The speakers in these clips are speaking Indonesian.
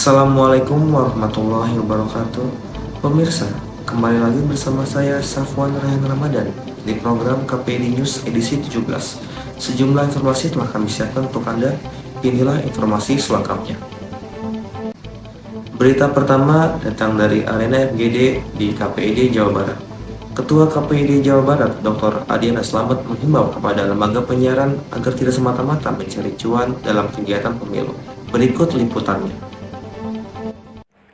Assalamualaikum warahmatullahi wabarakatuh. Pemirsa, kembali lagi bersama saya Safwan Rayhan Ramadan di program KPID News edisi 17. Sejumlah informasi telah kami siapkan untuk Anda. Inilah informasi selengkapnya. Berita pertama datang dari Arena FGD di KPID Jawa Barat. Ketua KPID Jawa Barat, Dr. Adiana Slamet menghimbau kepada lembaga penyiaran agar tidak semata-mata mencari cuan dalam kegiatan pemilu. Berikut liputannya.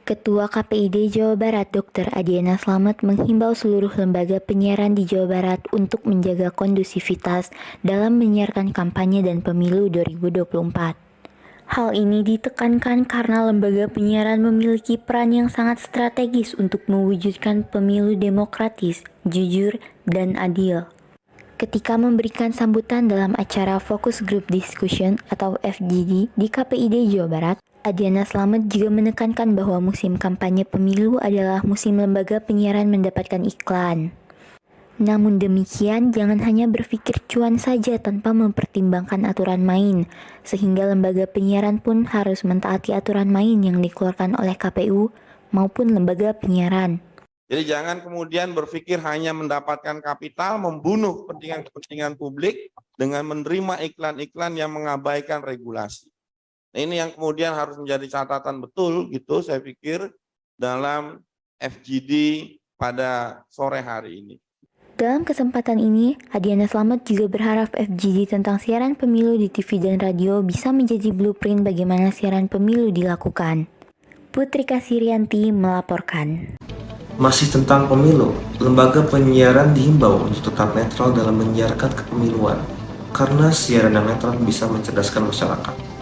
Ketua KPID Jawa Barat Dr. Adiana Slamet menghimbau seluruh lembaga penyiaran di Jawa Barat untuk menjaga kondusivitas dalam menyiarkan kampanye dan pemilu 2024. Hal ini ditekankan karena lembaga penyiaran memiliki peran yang sangat strategis untuk mewujudkan pemilu demokratis, jujur, dan adil. Ketika memberikan sambutan dalam acara Focus Group Discussion atau FGD di KPID Jawa Barat, Adiana Slamet juga menekankan bahwa musim kampanye pemilu adalah musim lembaga penyiaran mendapatkan iklan. Namun demikian, jangan hanya berpikir cuan saja tanpa mempertimbangkan aturan main, sehingga lembaga penyiaran pun harus mentaati aturan main yang dikeluarkan oleh KPU maupun lembaga penyiaran. Jadi jangan kemudian berpikir hanya mendapatkan kapital, membunuh kepentingan publik dengan menerima iklan-iklan yang mengabaikan regulasi. Nah, ini yang kemudian harus menjadi catatan betul gitu saya pikir dalam FGD pada sore hari ini. Dalam kesempatan ini, Adiana Slamet juga berharap FGD tentang siaran pemilu di TV dan radio bisa menjadi blueprint bagaimana siaran pemilu dilakukan. Putri Kasirianti melaporkan. Masih tentang pemilu, lembaga penyiaran dihimbau untuk tetap netral dalam menyiarkan kepemiluan, karena siaran yang netral bisa mencerdaskan masyarakat.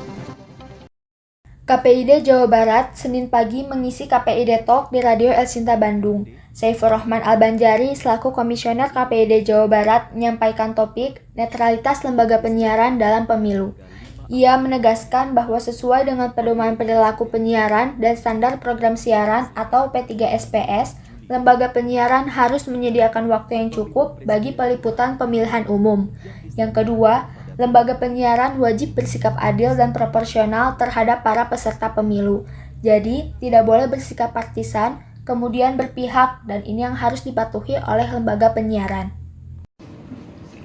KPID Jawa Barat Senin pagi mengisi KPID Talk di Radio El Sinta Bandung. Saifur Rahman Al-Banjari selaku Komisioner KPID Jawa Barat menyampaikan topik netralitas lembaga penyiaran dalam pemilu. Ia menegaskan bahwa sesuai dengan pedoman perilaku penyiaran dan standar program siaran atau P3SPS, lembaga penyiaran harus menyediakan waktu yang cukup bagi peliputan pemilihan umum. Yang kedua, lembaga penyiaran wajib bersikap adil dan proporsional terhadap para peserta pemilu. Jadi, tidak boleh bersikap partisan, kemudian berpihak, dan ini yang harus dipatuhi oleh lembaga penyiaran.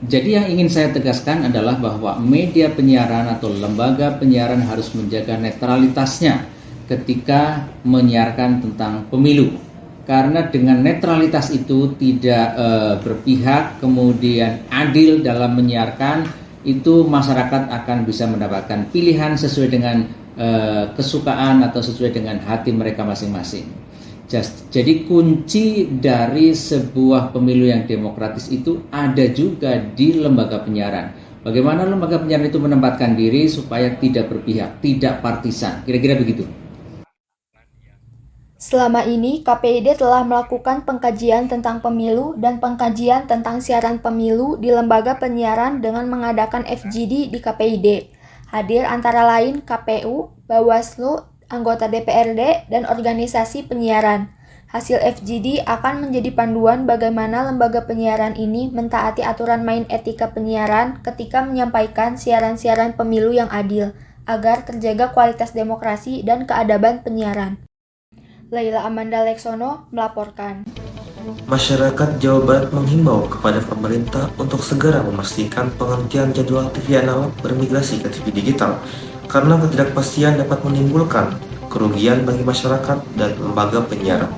Jadi yang ingin saya tegaskan adalah bahwa media penyiaran atau lembaga penyiaran harus menjaga netralitasnya ketika menyiarkan tentang pemilu. Karena dengan netralitas itu tidak berpihak, kemudian adil dalam menyiarkan, itu masyarakat akan bisa mendapatkan pilihan sesuai dengan kesukaan atau sesuai dengan hati mereka masing-masing. Jadi kunci dari sebuah pemilu yang demokratis itu ada juga di lembaga penyiaran. Bagaimana lembaga penyiaran itu menempatkan diri supaya tidak berpihak, tidak partisan, kira-kira begitu. Selama ini, KPID telah melakukan pengkajian tentang pemilu dan pengkajian tentang siaran pemilu di lembaga penyiaran dengan mengadakan FGD di KPID. Hadir antara lain KPU, Bawaslu, anggota DPRD, dan organisasi penyiaran. Hasil FGD akan menjadi panduan bagaimana lembaga penyiaran ini mentaati aturan main etika penyiaran ketika menyampaikan siaran-siaran pemilu yang adil, agar terjaga kualitas demokrasi dan keadaban penyiaran. Laila Amanda Leksono melaporkan. Masyarakat Jawa Barat menghimbau kepada pemerintah untuk segera memastikan penghentian jadwal TV analog bermigrasi ke TV digital, karena ketidakpastian dapat menimbulkan kerugian bagi masyarakat dan lembaga penyiaran.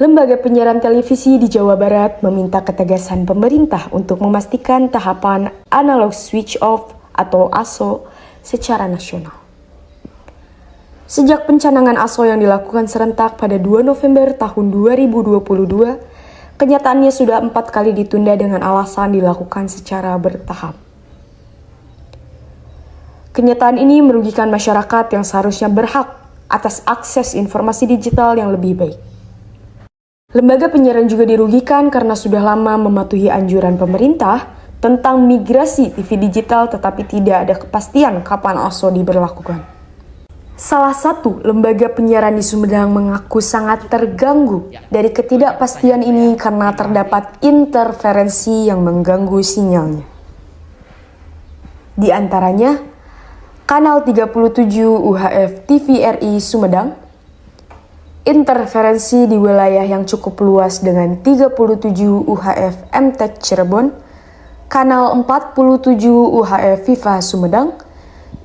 Lembaga penyiaran televisi di Jawa Barat meminta ketegasan pemerintah untuk memastikan tahapan analog switch off atau ASO secara nasional. Sejak pencanangan ASO yang dilakukan serentak pada 2 November tahun 2022, kenyataannya sudah 4 kali ditunda dengan alasan dilakukan secara bertahap. Kenyataan ini merugikan masyarakat yang seharusnya berhak atas akses informasi digital yang lebih baik. Lembaga penyiaran juga dirugikan karena sudah lama mematuhi anjuran pemerintah tentang migrasi TV digital tetapi tidak ada kepastian kapan ASO diberlakukan. Salah satu lembaga penyiaran di Sumedang mengaku sangat terganggu dari ketidakpastian ini karena terdapat interferensi yang mengganggu sinyalnya. Di antaranya, Kanal 37 UHF TVRI Sumedang, interferensi di wilayah yang cukup luas dengan 37 UHF MTEK Cirebon, Kanal 47 UHF Viva Sumedang,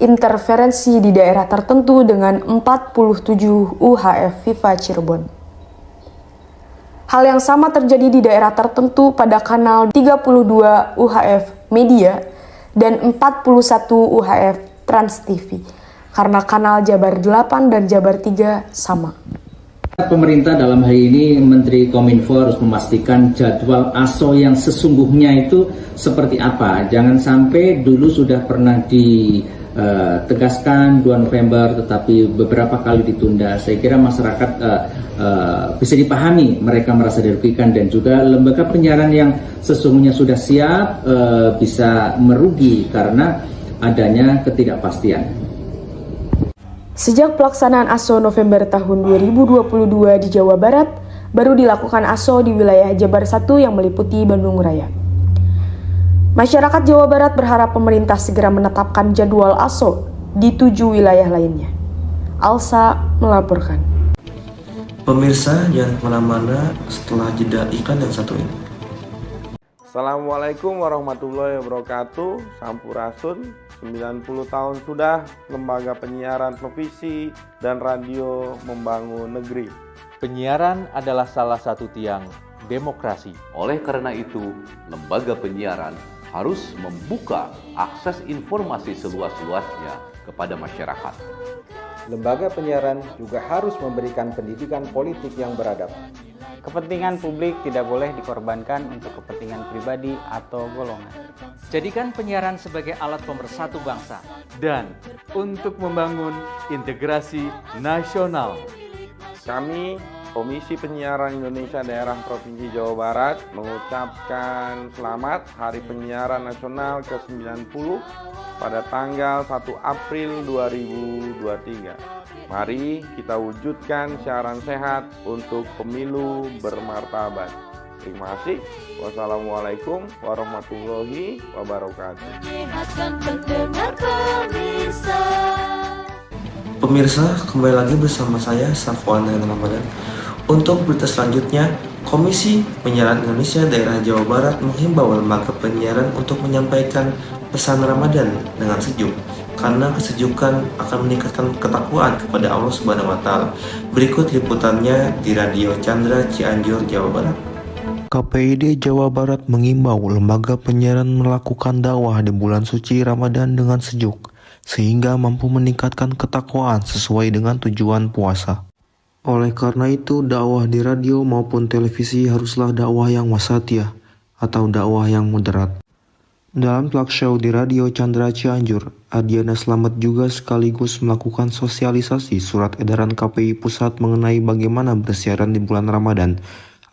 interferensi di daerah tertentu dengan 47 UHF Viva Cirebon. Hal yang sama terjadi di daerah tertentu pada Kanal 32 UHF Media dan 41 UHF Trans TV, karena Kanal Jabar 8 dan Jabar 3 sama. Pemerintah dalam hal ini Menteri Kominfo harus memastikan jadwal ASO yang sesungguhnya itu seperti apa. Jangan sampai dulu sudah pernah ditegaskan 2 November tetapi beberapa kali ditunda. Saya kira masyarakat bisa dipahami, mereka merasa dirugikan, dan juga lembaga penyiaran yang sesungguhnya sudah siap bisa merugi karena adanya ketidakpastian. Sejak pelaksanaan ASO November tahun 2022 di Jawa Barat, baru dilakukan ASO di wilayah Jabar 1 yang meliputi Bandung Raya. Masyarakat Jawa Barat berharap pemerintah segera menetapkan jadwal ASO di 7 wilayah lainnya. Alsa melaporkan. Pemirsa, jangan kemana-mana setelah jeda iklan yang satu ini. Assalamualaikum warahmatullahi wabarakatuh. Sampurasun. 90 tahun sudah lembaga penyiaran televisi dan radio membangun negeri. Penyiaran adalah salah satu tiang demokrasi. Oleh karena itu, lembaga penyiaran harus membuka akses informasi seluas-luasnya kepada masyarakat. Lembaga penyiaran juga harus memberikan pendidikan politik yang beradab. Kepentingan publik tidak boleh dikorbankan untuk kepentingan pribadi atau golongan. Jadikan penyiaran sebagai alat pemersatu bangsa dan untuk membangun integrasi nasional. Kami, Komisi Penyiaran Indonesia Daerah Provinsi Jawa Barat, mengucapkan selamat Hari Penyiaran Nasional ke-90 pada tanggal 1 April 2023. Mari kita wujudkan siaran sehat untuk pemilu bermartabat. Terima kasih. Wassalamualaikum warahmatullahi wabarakatuh. Pemirsa, kembali lagi bersama saya Safwan Ramadan. Untuk berita selanjutnya, Komisi Penyiaran Indonesia Daerah Jawa Barat menghimbau lembaga penyiaran untuk menyampaikan pesan Ramadan dengan sejuk, karena kesejukan akan meningkatkan ketakwaan kepada Allah Subhanahu wa Ta'ala. Berikut liputannya di Radio Chandra Cianjur, Jawa Barat. KPID Jawa Barat mengimbau lembaga penyiaran melakukan dakwah di bulan suci Ramadan dengan sejuk, sehingga mampu meningkatkan ketakwaan sesuai dengan tujuan puasa. Oleh karena itu, dakwah di radio maupun televisi haruslah dakwah yang wasatiyah atau dakwah yang moderat. Dalam talk show di Radio Chandra Cianjur, Adiana Slamet juga sekaligus melakukan sosialisasi surat edaran KPI Pusat mengenai bagaimana bersiaran di bulan Ramadan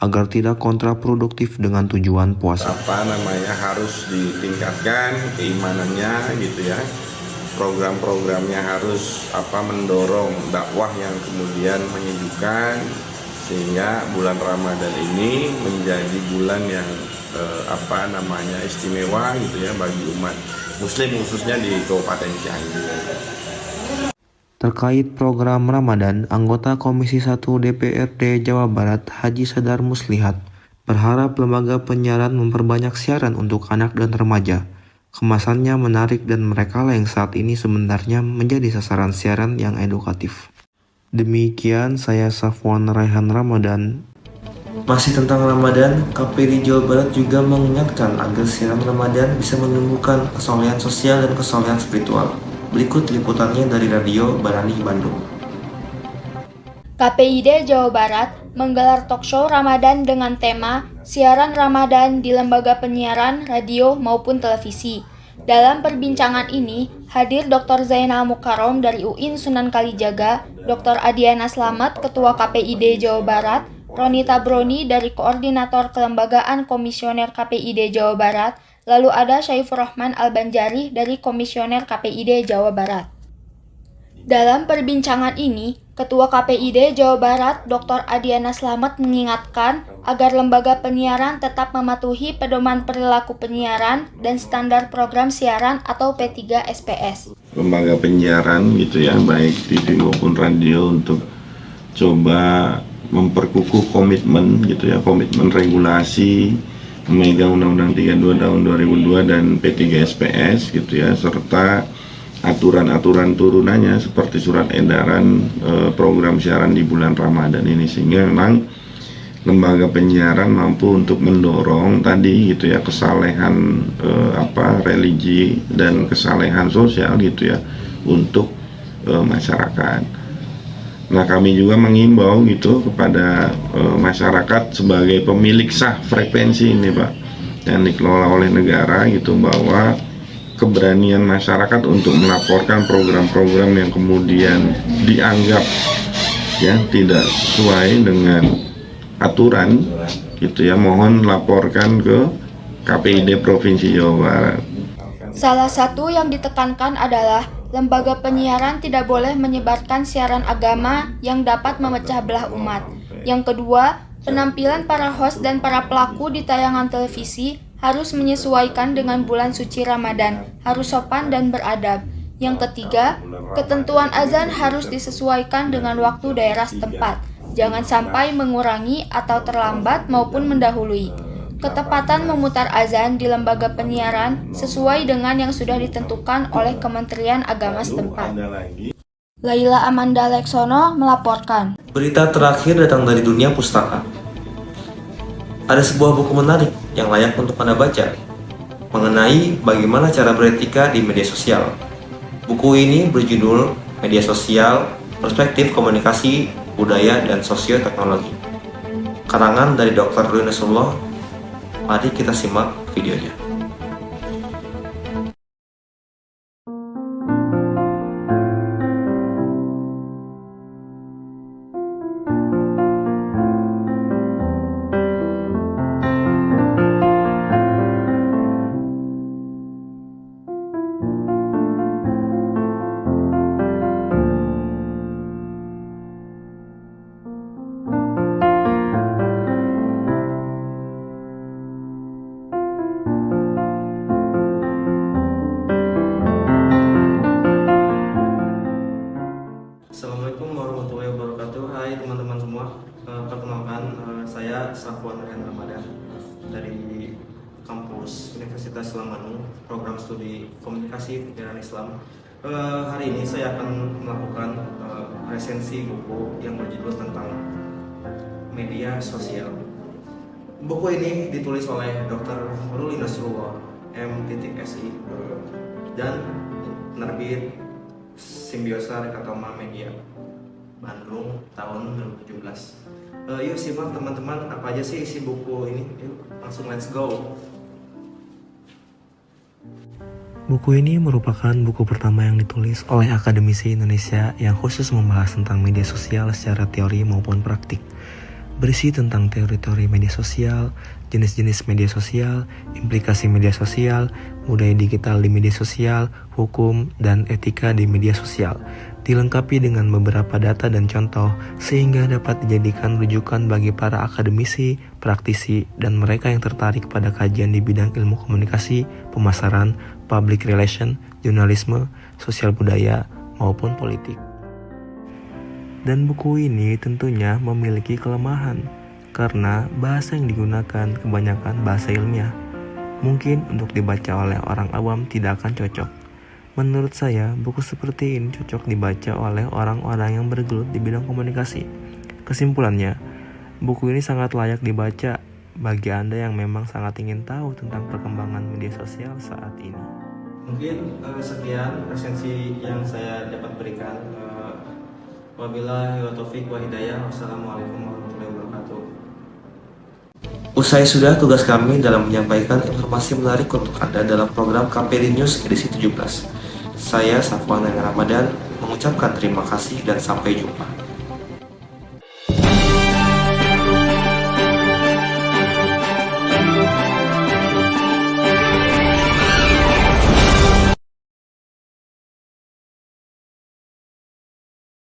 agar tidak kontraproduktif dengan tujuan puasa. Harus ditingkatkan keimanannya gitu ya. Program-programnya harus mendorong dakwah yang kemudian menyejukkan, sehingga bulan Ramadan ini menjadi bulan yang istimewa gitu ya bagi umat muslim khususnya di Kabupaten Cianjur. Terkait program Ramadan, anggota Komisi 1 DPRD Jawa Barat Haji Sadar Muslihat berharap lembaga penyiaran memperbanyak siaran untuk anak dan remaja. Kemasannya menarik dan merekalah yang saat ini sebenarnya menjadi sasaran siaran yang edukatif. Demikian saya Safwan Raihan Ramadan. Masih tentang Ramadan, KPI Jawa Barat juga mengingatkan agar siaran Ramadan bisa menumbuhkan kesolehan sosial dan kesolehan spiritual. Berikut liputannya dari Radio Barani Bandung. KPID Jawa Barat menggelar talk show Ramadan dengan tema Siaran Ramadan di Lembaga Penyiaran Radio maupun Televisi. Dalam perbincangan ini, hadir Dr. Zainal Mukarom dari UIN Sunan Kalijaga, Dr. Adiana Slamet, Ketua KPID Jawa Barat, Ronita Broni dari Koordinator Kelembagaan Komisioner KPID Jawa Barat, lalu ada Saifur Rahman Al-Banjari dari Komisioner KPID Jawa Barat. Dalam perbincangan ini, Ketua KPID Jawa Barat, Dr. Adiana Slamet mengingatkan agar lembaga penyiaran tetap mematuhi pedoman perilaku penyiaran dan standar program siaran atau P3 SPS. lembaga penyiaran gitu ya, baik TV maupun radio, untuk coba memperkukuh komitmen gitu ya, komitmen regulasi, memegang Undang-Undang 32 tahun 2002 dan P3SPS gitu ya, serta aturan-aturan turunannya seperti surat edaran program siaran di bulan Ramadan ini, sehingga memang lembaga penyiaran mampu untuk mendorong tadi gitu ya, kesalehan religi dan kesalehan sosial gitu ya untuk masyarakat. Nah, kami juga mengimbau gitu kepada masyarakat sebagai pemilik sah frekuensi ini Pak, yang dikelola oleh negara gitu, bahwa keberanian masyarakat untuk melaporkan program-program yang kemudian dianggap ya tidak sesuai dengan aturan gitu ya, mohon laporkan ke KPID Provinsi Jawa Barat. Salah satu yang ditekankan adalah lembaga penyiaran tidak boleh menyebarkan siaran agama yang dapat memecah belah umat. Yang kedua, penampilan para host dan para pelaku di tayangan televisi harus menyesuaikan dengan bulan suci Ramadan, harus sopan dan beradab. Yang ketiga, ketentuan azan harus disesuaikan dengan waktu daerah setempat. Jangan sampai mengurangi atau terlambat maupun mendahului. Ketepatan memutar azan di lembaga penyiaran sesuai dengan yang sudah ditentukan oleh Kementerian Agama setempat. Laila Amanda Leksono melaporkan. Berita terakhir datang dari dunia pustaka. Ada sebuah buku menarik yang layak untuk Anda baca mengenai bagaimana cara beretika di media sosial. Buku ini berjudul Media Sosial, Perspektif Komunikasi, Budaya, dan Sosioteknologi. Karangan dari Dr. Rudi Nasrullah. Mari kita simak videonya. Assalamualaikum warahmatullahi wabarakatuh. Hai teman-teman semua. Perkenalkan, saya Safwan Ramadan dari kampus Universitas Islam Bandung, program studi Komunikasi Penyiaran Islam. Hari ini saya akan melakukan resensi buku yang berjudul tentang media sosial. Buku ini ditulis oleh Dr. Rudi Nasrullah M.Si dan penerbit Simbiosa Rekatoma Media Bandung tahun 2017. Yuk simak teman-teman, apa aja sih isi buku ini? Yuk langsung let's go. Buku ini merupakan buku pertama yang ditulis oleh akademisi Indonesia yang khusus membahas tentang media sosial secara teori maupun praktik. Berisi tentang teori-teori media sosial, jenis-jenis media sosial, implikasi media sosial, budaya digital di media sosial, hukum, dan etika di media sosial. Dilengkapi dengan beberapa data dan contoh sehingga dapat dijadikan rujukan bagi para akademisi, praktisi, dan mereka yang tertarik pada kajian di bidang ilmu komunikasi, pemasaran, public relation, jurnalisme, sosial budaya, maupun politik. Dan buku ini tentunya memiliki kelemahan karena bahasa yang digunakan kebanyakan bahasa ilmiah. Mungkin untuk dibaca oleh orang awam tidak akan cocok. Menurut saya, buku seperti ini cocok dibaca oleh orang-orang yang bergelut di bidang komunikasi. Kesimpulannya, buku ini sangat layak dibaca bagi Anda yang memang sangat ingin tahu tentang perkembangan media sosial saat ini. Mungkin sekian resensi yang saya dapat berikan. Wabillahi taufiq wa hidayah. Wassalamualaikum warahmatullahi wabarakatuh. Usai sudah tugas kami dalam menyampaikan informasi menarik untuk Anda dalam program KPD News edisi 17. Saya Safwan Ramadan mengucapkan terima kasih dan sampai jumpa.